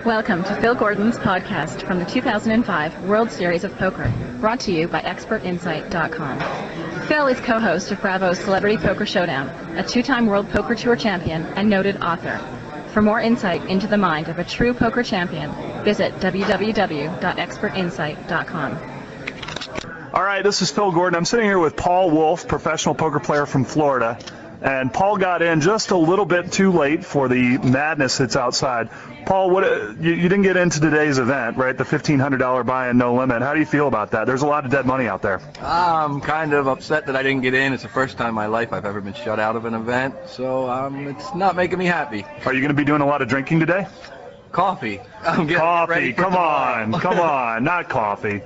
Welcome to Phil Gordon's podcast from the 2005 World Series of Poker, brought to you by ExpertInsight.com. Phil is co-host of Bravo's Celebrity Poker Showdown, a two-time World Poker Tour champion and noted author. For more insight into the mind of a true poker champion, visit www.expertinsight.com. All right, this is Phil Gordon. I'm sitting here with Paul Wolf, professional poker player from Florida. And Paul got in just a little bit too late for the madness that's outside. Paul, you didn't get into today's event, right? The $1,500 buy-in, no limit. How do you feel about that? There's a lot of dead money out there. I'm kind of upset that I didn't get in. It's the first time in my life I've ever been shut out of an event, so it's not making me happy. Are you going to be doing a lot of drinking today? Coffee. I'm getting coffee. Ready for come on, not coffee.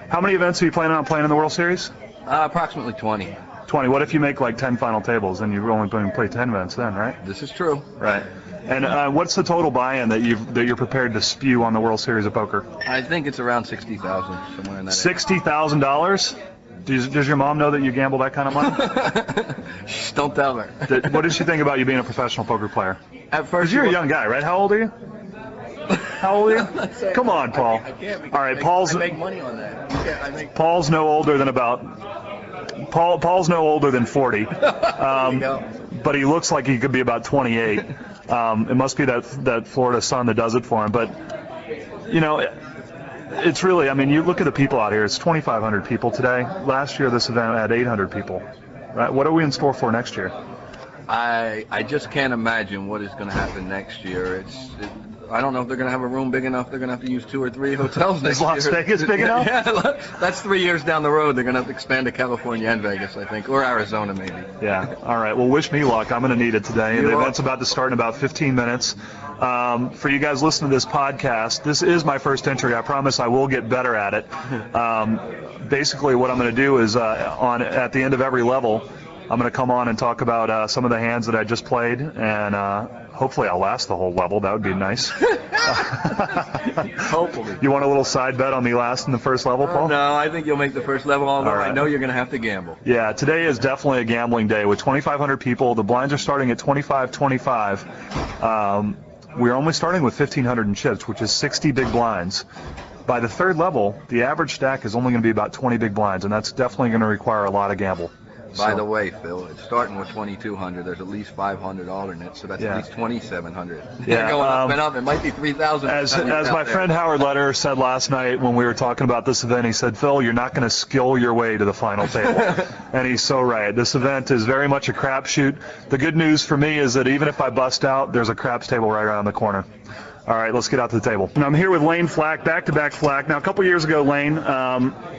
How many events are you planning on playing in the World Series? Approximately 20. 20. What if you make like 10 final tables and you're only going to play 10 events then, right? This is true. Right. And what's the total buy-in that you're prepared to spew on the World Series of Poker? I think it's around $60,000, somewhere in that $60,000? Does your mom know that you gamble that kind of money? Shh, don't tell her. What does she think about you being a professional poker player? At first, you're a young guy, right? How old are you? How old are you? Come on, Paul. I can't. All right, I make money on that. Paul's no older than Paul's no older than 40, but he looks like he could be about 28. It must be that Florida sun that does it for him. But, you know, it's really, I mean, you look at the people out here. It's 2,500 people today. Last year this event had 800 people. Right? What are we in store for next year? I just can't imagine what is going to happen next year. I don't know if they're going to have a room big enough. They're going to have to use 2 or 3 hotels next year. Is Las Vegas big enough? Yeah, that's 3 years down the road. They're going to have to expand to California and Vegas, I think, or Arizona maybe. Yeah. All right. Well, wish me luck. I'm going to need it today. The event's about to start in about 15 minutes. For you guys listening to this podcast, this is my first entry. I promise I will get better at it. Basically, what I'm going to do is at the end of every level, I'm going to come on and talk about some of the hands that I just played, and hopefully I'll last the whole level. That would be nice. Hopefully. You want a little side bet on me last in the first level, Paul? No, I think you'll make the first level, although I know you're going to have to gamble. Yeah, today is definitely a gambling day with 2,500 people. The blinds are starting at 25-25. We're only starting with 1,500 in chips, which is 60 big blinds. By the third level, the average stack is only going to be about 20 big blinds, and that's definitely going to require a lot of gamble. By the way, Phil, it's starting with 2,200. There's at least 500 alternates, so that's at least 2,700. They're going up and up. It might be 3,000. As my friend Howard Lederer said last night when we were talking about this event, he said, Phil, you're not going to skill your way to the final table. And he's so right. This event is very much a crapshoot. The good news for me is that even if I bust out, there's a craps table right around the corner. All right, let's get out to the table. And I'm here with Lane Flack, back-to-back Flack. Now, a couple years ago, Lane,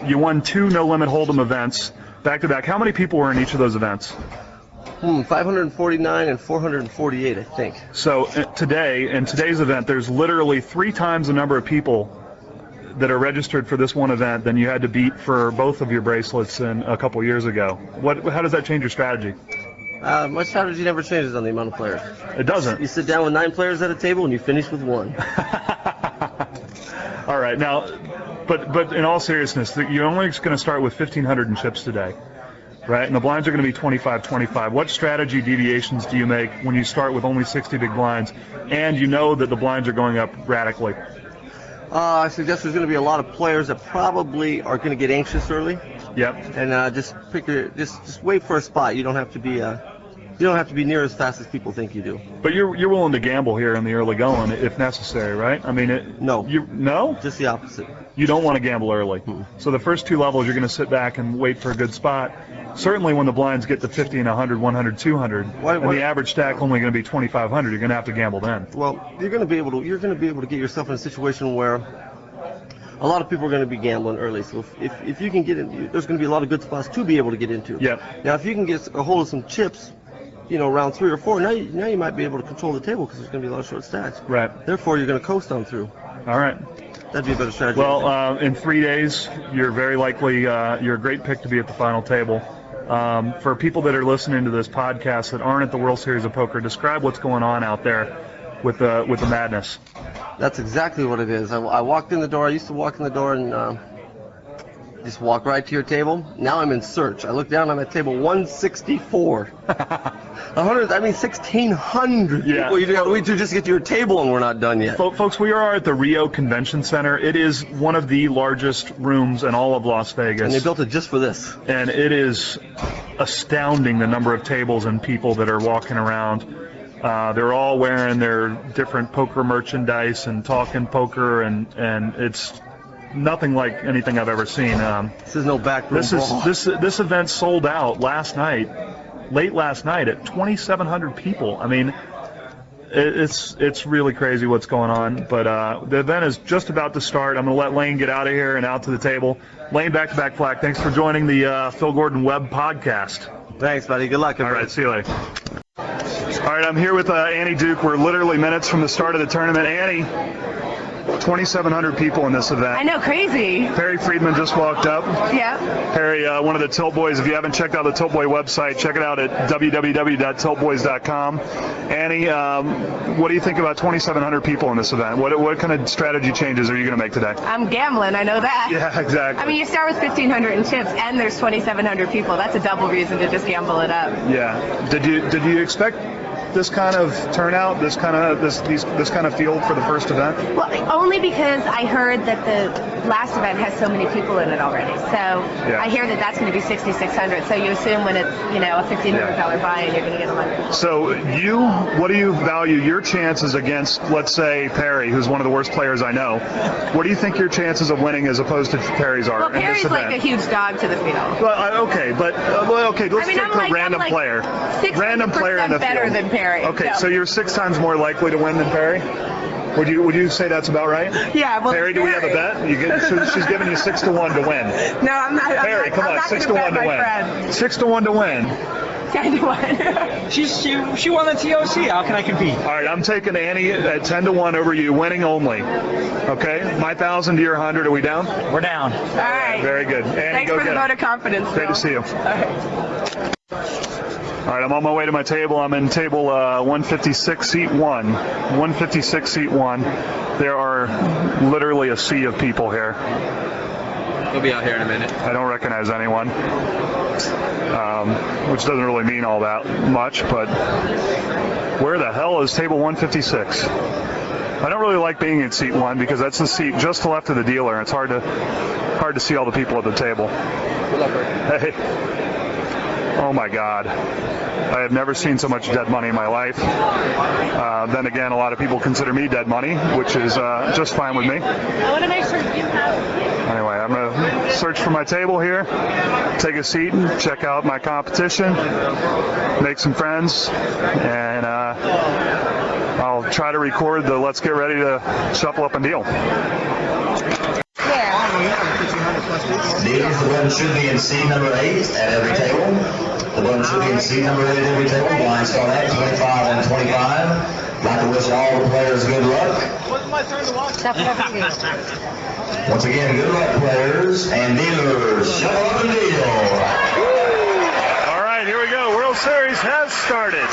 you won 2 no-limit hold'em events. Back-to-back. How many people were in each of those events? 549 and 448, I think. So in today's event, there's literally 3 times the number of people that are registered for this one event than you had to beat for both of your bracelets a couple years ago. How does that change your strategy? My strategy never changes on the amount of players. It doesn't? You sit down with 9 players at a table and you finish with 1. All right. Now, but in all seriousness, you're only going to start with 1,500 in chips today, right? And the blinds are going to be 25-25. What strategy deviations do you make when you start with only 60 big blinds and you know that the blinds are going up radically? I suggest there's going to be a lot of players that probably are going to get anxious early. Yep. And just wait for a spot. You don't have to be near as fast as people think you do. But you're willing to gamble here in the early going if necessary, right? I mean, no. No? Just the opposite. You don't want to gamble early. So the first 2 levels, you're going to sit back and wait for a good spot. Certainly when the blinds get to 50 and 100, 100, 200, and the average stack only going to be 2,500, you're going to have to gamble then. Well, you're going to be able to get yourself in a situation where a lot of people are going to be gambling early. So if you can get in, there's going to be a lot of good spots to be able to get into. Yep. Now, if you can get a hold of some chips, round 3 or 4, now you might be able to control the table because there's going to be a lot of short stacks. Right. Therefore, you're going to coast on through. All right. That'd be a better strategy. Well, in 3 days, you're very likely you're a great pick to be at the final table. For people that are listening to this podcast that aren't at the World Series of Poker, describe what's going on out there with the madness. That's exactly what it is. I walked in the door. I used to walk in the door and just walk right to your table. Now I'm in search. I look down. I'm at table 164. 1,600 people. We just get to your table and we're not done yet. Folks, we are at the Rio Convention Center. It is one of the largest rooms in all of Las Vegas. And they built it just for this. And it is astounding the number of tables and people that are walking around. They're all wearing their different poker merchandise and talking poker, and it's nothing like anything I've ever seen. This is no backroom brawl. This event sold out late last night at 2,700 people. I mean, it's really crazy what's going on. But the event is just about to start. I'm going to let Lane get out of here and out to the table. Lane, back-to-back flag. Thanks for joining the Phil Gordon Web podcast. Thanks, buddy. Good luck. All right, see you later. All right, I'm here with Annie Duke. We're literally minutes from the start of the tournament. Annie, 2,700 people in this event. I know, crazy. Perry Friedman just walked up. Yeah. Perry, one of the Tilt Boys. If you haven't checked out the Tilt Boy website, check it out at www.tiltboys.com. Annie, what do you think about 2,700 people in this event? What kind of strategy changes are you going to make today? I'm gambling, I know that. Yeah, exactly. I mean, you start with 1,500 in chips, and there's 2,700 people. That's a double reason to just gamble it up. Yeah. Did you expect this kind of turnout, this kind of field for the first event? Well, only because I heard that the last event has so many people in it already. So yeah. I hear that that's going to be 6,600. So you assume when it's a $1,500 buy-in, you're going to get a lot of people. So what do you value your chances against, let's say, Perry, who's one of the worst players I know? What do you think your chances of winning as opposed to Perry's are? Well, Perry's like a huge dog to the field. Well, okay, but let's take a random player. Random player in the field. Better than Perry. Okay, so you're 6 times more likely to win than Perry? Would you say that's about right? Yeah. Well, Perry, do we have a bet? She's giving you 6 to 1 to win. No, I'm not. Perry, come on, 6 to 1 to win. 6 to 1 to win. 10 to 1. She won the TOC. How can I compete? All right, I'm taking Annie at 10 to 1 over you, winning only. Okay, my 1,000 to your 100. Are we down? We're down. All right. Very good. Annie, thanks for the vote of confidence. Great to see you. All right. All right, I'm on my way to my table. I'm in table 156, seat 1. 156, seat 1. There are literally a sea of people here. We'll be out here in a minute. I don't recognize anyone, which doesn't really mean all that much, but where the hell is table 156? I don't really like being in seat 1 because that's the seat just to the left of the dealer, and it's hard to see all the people at the table. Hey. Oh my God. I have never seen so much dead money in my life. Then again, a lot of people consider me dead money, which is just fine with me. I want to make sure you have. Anyway, I'm going to search for my table here, take a seat, and check out my competition, make some friends, and I'll try to record the Let's Get Ready to Shuffle Up and Deal. Deals, the button should be in seat number 8 at every table. The button should be in seat number 8 at every table. Blinds start at 25 and 25. Like to wish all the players good luck. What's my turn to watch? Once again, good luck, players and dealers. Shuffle up and deal. All right, here we go. World Series has started.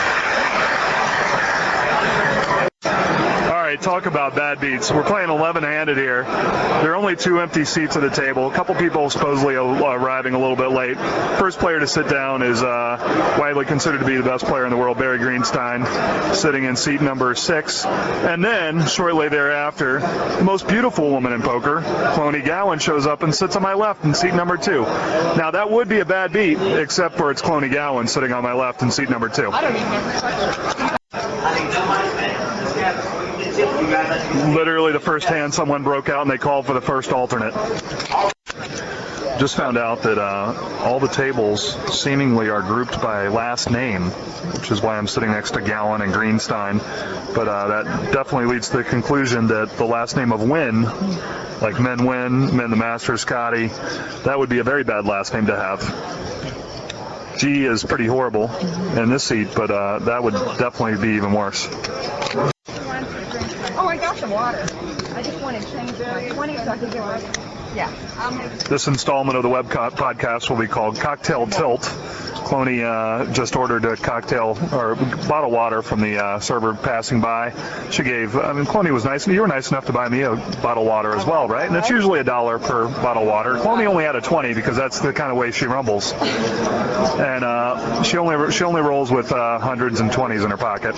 All right, talk about bad beats. We're playing 11-handed here. There are only 2 empty seats at the table. A couple people supposedly arriving a little bit late. First player to sit down is widely considered to be the best player in the world, Barry Greenstein, sitting in seat number 6. And then, shortly thereafter, the most beautiful woman in poker, Cloney Gowan, shows up and sits on my left in seat number 2. Now, that would be a bad beat, except for it's Cloney Gowan sitting on my left in seat number 2. Literally the first hand someone broke out and they called for the first alternate. Just found out that all the tables seemingly are grouped by last name, which is why I'm sitting next to Gowan and Greenstein. But that definitely leads to the conclusion that the last name of Wynn, like Men Wynn, Men the Master, Scotty, that would be a very bad last name to have. G is pretty horrible in this seat, but that would definitely be even worse. Oh, I got some water. I just want to change my 20 so I can get ready. Yeah. This installment of the web podcast will be called Cocktail Tilt. Cloney just ordered a cocktail or bottle of water from the server passing by. She gave, Cloney was nice. You were nice enough to buy me a bottle of water as well, right? And it's usually $1 per bottle of water. Cloney only had a 20 because that's the kind of way she rumbles. And she only rolls with hundreds and 20s in her pocket.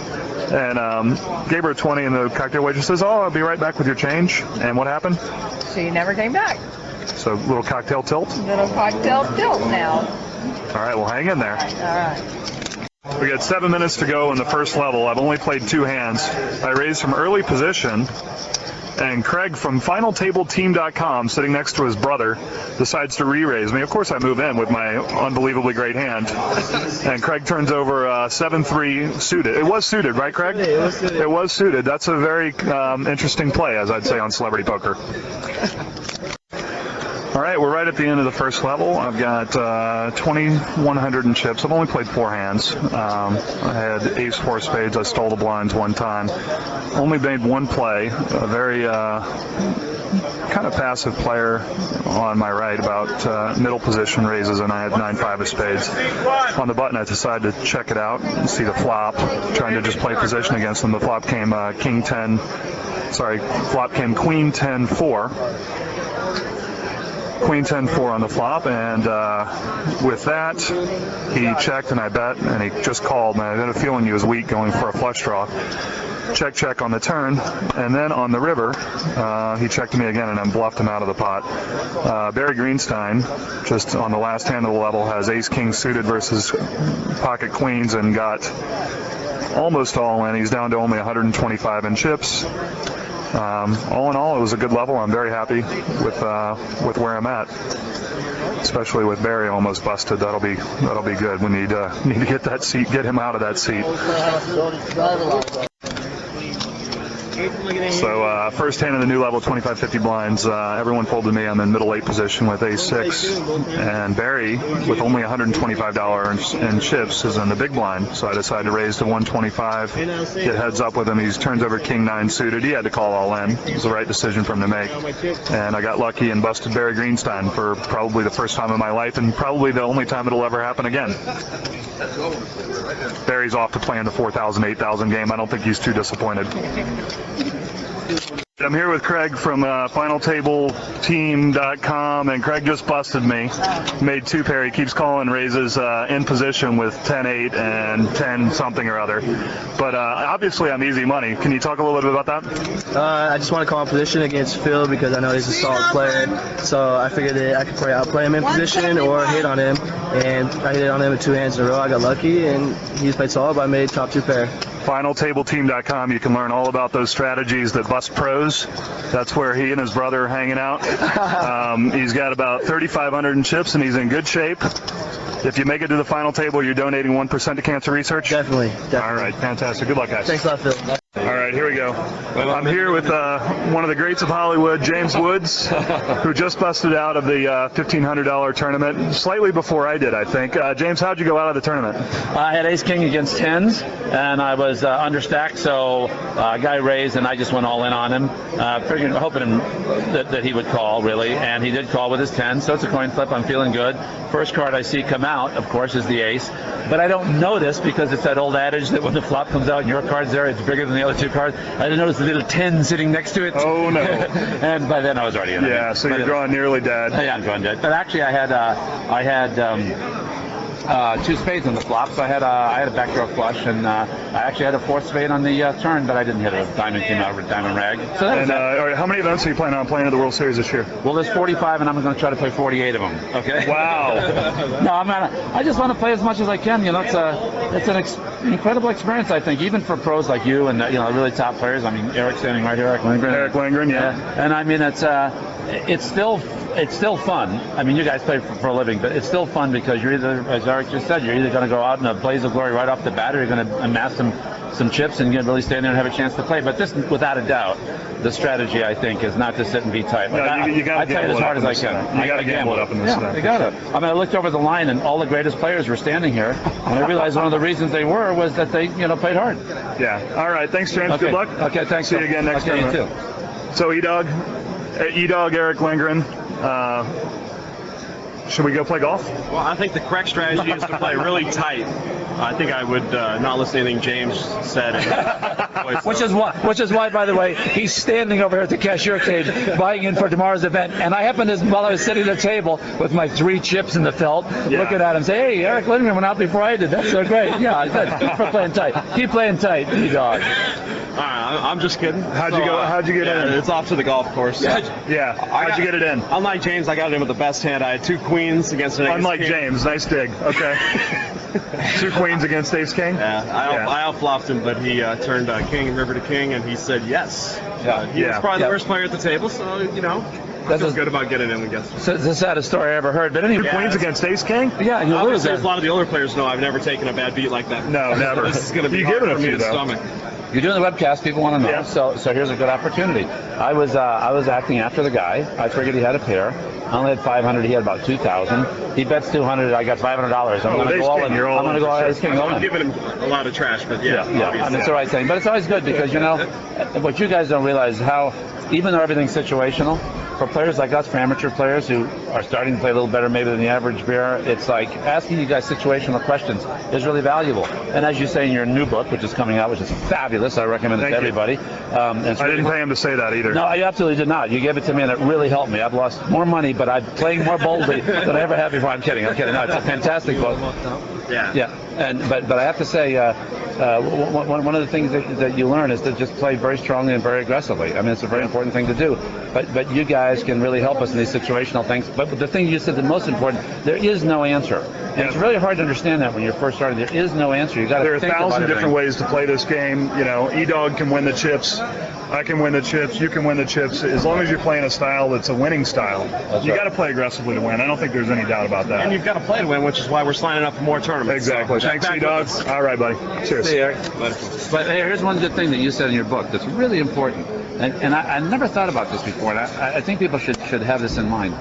And gave her a 20, and the cocktail waitress says, "Oh, I'll be right back with your change." And what happened? She never came back. So little cocktail tilt? Little cocktail tilt now. All right, well, hang in there. All right. We got 7 minutes to go in the first level. I've only played 2 hands. I raised from early position, and Craig from FinalTableTeam.com, sitting next to his brother, decides to re-raise me. Of course, I move in with my unbelievably great hand, and Craig turns over 7-3 suited. It was suited, right, Craig? It was suited. It was suited. That's a very interesting play, as I'd say on Celebrity Poker. All right, we're right at the end of the first level. I've got 2,100 in chips. I've only played 4 hands. I had ace 4 spades. I stole the blinds one time. Only made 1 play. A very kind of passive player on my right, about middle position raises, and I had 9-5 of spades. On the button, I decided to check it out and see the flop, trying to just play position against them. The flop came flop came Queen 10-4. Queen 10-4 on the flop, and with that, he checked and I bet, and he just called, and I had a feeling he was weak going for a flush draw. Check on the turn, and then on the river, he checked me again, and then bluffed him out of the pot. Barry Greenstein, just on the last hand of the level, has ace-king suited versus pocket queens, and got almost all in. He's down to only 125 in chips. All in all, it was a good level. I'm very happy with where I'm at, especially with Barry almost busted. That'll be good. We need to get him out of that seat. So first hand of the new level, 25-50 blinds. Everyone folded me. I'm in middle 8 position with ace-6, and Barry, with only $125 in chips, is in the big blind. So I decided to raise to 125, get heads up with him. He turns over king 9 suited. He had to call all in. It was the right decision for him to make. And I got lucky and busted Barry Greenstein for probably the first time in my life, and probably the only time it'll ever happen again. Barry's off to play in the 4,000, 8,000 game. I don't think he's too disappointed. I'm here with Craig from FinalTableTeam.com, and Craig just busted me. Made 2 pair. He keeps calling raises in position with 10-8 and 10-something or other. But obviously I'm easy money. Can you talk a little bit about that? I just want to call in position against Phil because I know he's a solid player. So I figured that I could probably outplay him in position or hit on him. And I hit on him with 2 hands in a row. I got lucky, and he played solid, but I made top 2 pair. FinalTableTeam.com. You can learn all about those strategies that bust pros. That's where he and his brother are hanging out. He's got about 3,500 in chips, and he's in good shape. If you make it to the final table, you're donating 1% to cancer research? Definitely. All right, fantastic. Good luck, guys. Thanks a lot, Phil. All right, here we go. I'm here with one of the greats of Hollywood, James Woods, who just busted out of the $1,500 tournament slightly before I did, I think. James, how'd you go out of the tournament? I had ace-king against 10s, and I was understacked, so a guy raised, and I just went all in on him, hoping that he would call, really, and he did call with his 10, so it's a coin flip. I'm feeling good. First card I see come out, of course, is the ace, but I don't notice because it's that old adage that when the flop comes out and your card's there, it's bigger than the other 2 cards. I didn't notice the little 10 sitting next to it. Oh, no. And by then I was already in it. Yeah, so you're drawing nearly dead. Yeah, I'm drawing dead. But actually I had 2 spades on the flop, so I had a backdoor flush, and I actually had a 4th spade on the turn, but I didn't hit it. A diamond came out with diamond rag. So that was all right, how many events are you planning on playing in the World Series this year? Well, there's 45, and I'm going to try to play 48 of them. Okay. Wow. No, I just want to play as much as I can. You know, it's an incredible experience, I think, even for pros like you and really top players. I mean, Erick standing right here, Erick Lindgren. Erick Lindgren, yeah. And I mean, it's still fun. I mean, you guys play for a living, but it's still fun because you're either, as Erick just said, you're either going to go out in a blaze of glory right off the bat, or you're going to amass some chips and really stand there and have a chance to play. But this, without a doubt, the strategy, I think, is not to sit and be tight. Like, you got to play it as hard as I can. You got to gamble it up in this. Yeah, you got it. I mean, I looked over the line, and all the greatest players were standing here, and I realized one of the reasons they was that they, played hard. Yeah. All right. Thanks, James. Okay. Good luck. Okay. Thanks. See you again next time. You too. So, E-Dog, Erick Lindgren. Should we go play golf? Well, I think the correct strategy is to play really tight. I think I would not listen to anything James said. Which is why, by the way, he's standing over here at the cashier cage buying in for tomorrow's event. And I happened to, while I was sitting at the table with my 3 chips in the felt, looking at him, say, "Hey, Erick Lindgren went out before I did. That's so great." Yeah, I said, keep playing tight. Keep playing tight, dog. I'm just kidding. How'd you get in? It's off to the golf course. Yeah. How'd you get it in? Unlike James, I got it in with the best hand. I had 2 queens against an ace. Unlike king. James, nice dig. Okay. 2 queens against ace king. I outflopped him, but he turned king river to king, and he said yes. He was probably the worst player at the table, so I feel good about getting in against him. So it's the saddest story I ever heard. But anyway, 2 queens against ace king. Yeah, you lose. A lot of the older players know I've never taken a bad beat like that. No, never. This is going to be hard for me to though. stomach. You're doing the webcast. People want to know. Yeah. So here's a good opportunity. I was acting after the guy. I figured he had a pair. I only had 500. He had about 2,000. He bets 200. I got $500. I'm going to go all in. I'm going to go ace king all in. I'm giving him a lot of trash, but yeah. I mean, it's the right thing. But it's always good because what you guys don't realize how, even though everything's situational, for players like us, for amateur players who are starting to play a little better maybe than the average bear, it's like asking you guys situational questions is really valuable. And as you say in your new book, which is coming out, which is fabulous, I recommend it to everybody. I didn't pay him to say that either. No, you absolutely did not. You gave it to me, and it really helped me. I've lost more money, but I'm playing more boldly than I ever have before. I'm kidding. No, it's a fantastic book. Yeah. But I have to say, one of the things that you learn is to just play very strongly and very aggressively. I mean, it's a very important thing to do. But you guys can really help us in these situational things. But the thing you said, the most important, there is no answer. And it's really hard to understand that when you're first starting. There is no answer. You got to think about it. There are 1,000 different ways to play this game. E-Dog can win the chips. I can win the chips. You can win the chips. As long as you're playing a style that's a winning style, you got to play aggressively to win. I don't think there's any doubt about that. And you've got to play to win, which is why we're signing up for more tournaments. Exactly. So Thanks, E-Dog. All right, buddy. Cheers. See you, Eric. But hey, here's one good thing that you said in your book that's really important. And I never thought about this before, and I think people should have this in mind.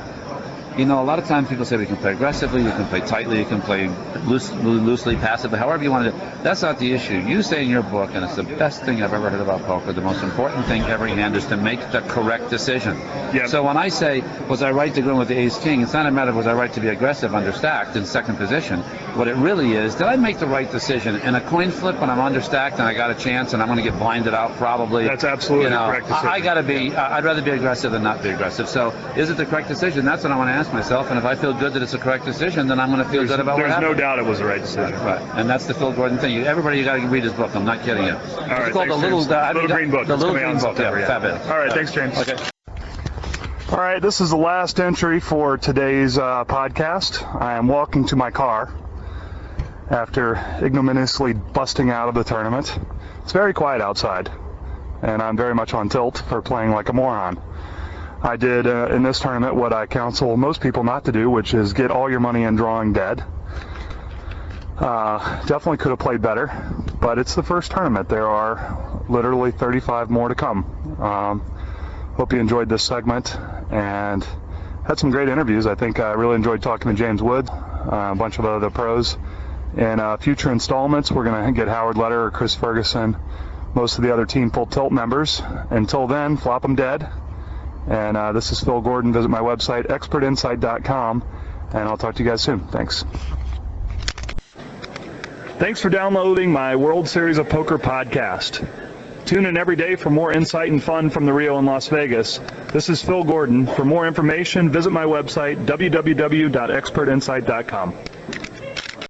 A lot of times people say we can play aggressively, you can play tightly, you can play loosely, passively, however you want to do it. That's not the issue. You say in your book, and it's the best thing I've ever heard about poker, the most important thing every hand is to make the correct decision. Yep. So when I say, was I right to go in with the ace-king, it's not a matter of was I right to be aggressive understacked in second position. What it really is, did I make the right decision? In a coin flip when I'm understacked and I got a chance and I'm going to get blinded out probably. That's absolutely the correct decision. I'd rather be aggressive than not be aggressive. So is it the correct decision? That's what I want to ask myself, and if I feel good that it's a correct decision, then I'm going to feel good about what happened. There's no doubt it was the right decision. Right, and that's the Phil Gordon thing. Everybody, you got to read his book. I'm not kidding you. All right, it's called the Little Green Book. The Little Green Book. Yeah, fabulous. All right, thanks, James. Okay. All right, this is the last entry for today's podcast. I am walking to my car after ignominiously busting out of the tournament. It's very quiet outside, and I'm very much on tilt for playing like a moron. I did in this tournament what I counsel most people not to do, which is get all your money in drawing dead. Definitely could have played better, but it's the first tournament. There are literally 35 more to come. Hope you enjoyed this segment and had some great interviews. I think I really enjoyed talking to James Wood, a bunch of other pros. In future installments, we're going to get Howard Leder or Chris Ferguson, most of the other Team Full Tilt members. Until then, flop 'em dead. And this is Phil Gordon. Visit my website, expertinsight.com, and I'll talk to you guys soon. Thanks. Thanks for downloading my World Series of Poker podcast. Tune in every day for more insight and fun from the Rio and Las Vegas. This is Phil Gordon. For more information, visit my website, www.expertinsight.com.